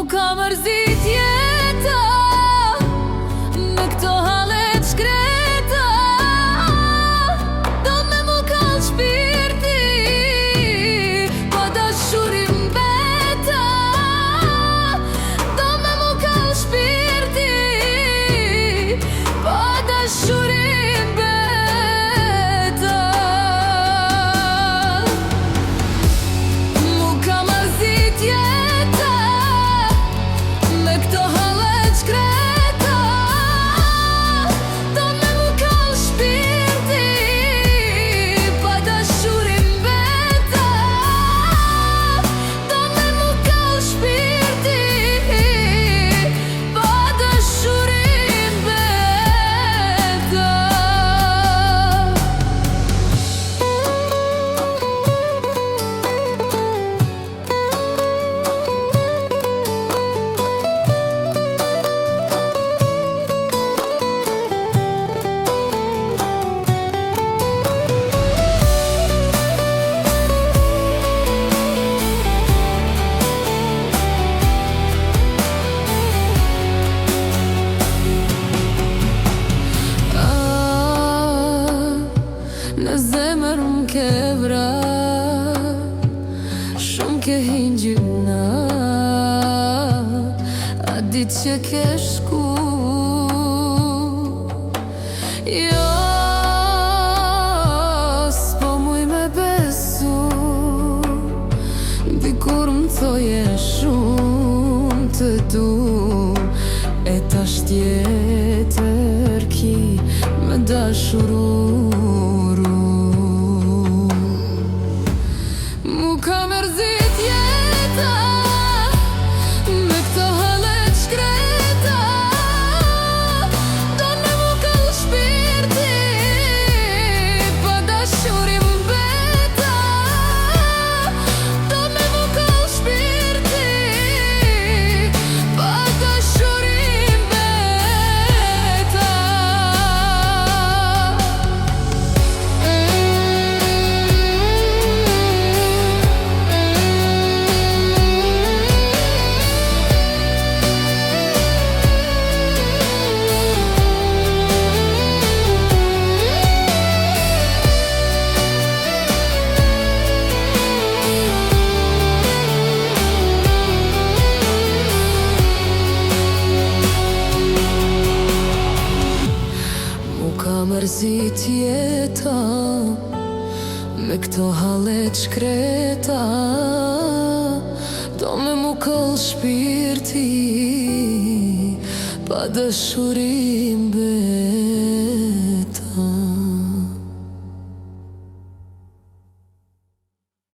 ka mërzit jeta me këto hallet shkreta, do me mu kall shpirti pa dashurim beta, do me mu kall shpirti pa dashurim beta. Mu ka mërzit jeta me këto hallet shkreta, do me mu kall shpirti pa dashurim beta, do me mu kall shpirti pa dashurim beta. Në zemër m'ke vra, shumë ke hingjyna, a dit që ke shku. Jo, s'po muj me besu, dikur më thoje shumë të du, e tash tjetër ki me dashuru. Mu ka mërzit jeta me këto hallet shkreta, do me mu kall shpirti pa dashurim beta, do me mu kall shpirti pa dashurim beta. Mu ka mërzit jeta me këto hallet shkreta, do me mu kall shpirti pa dashurim beta.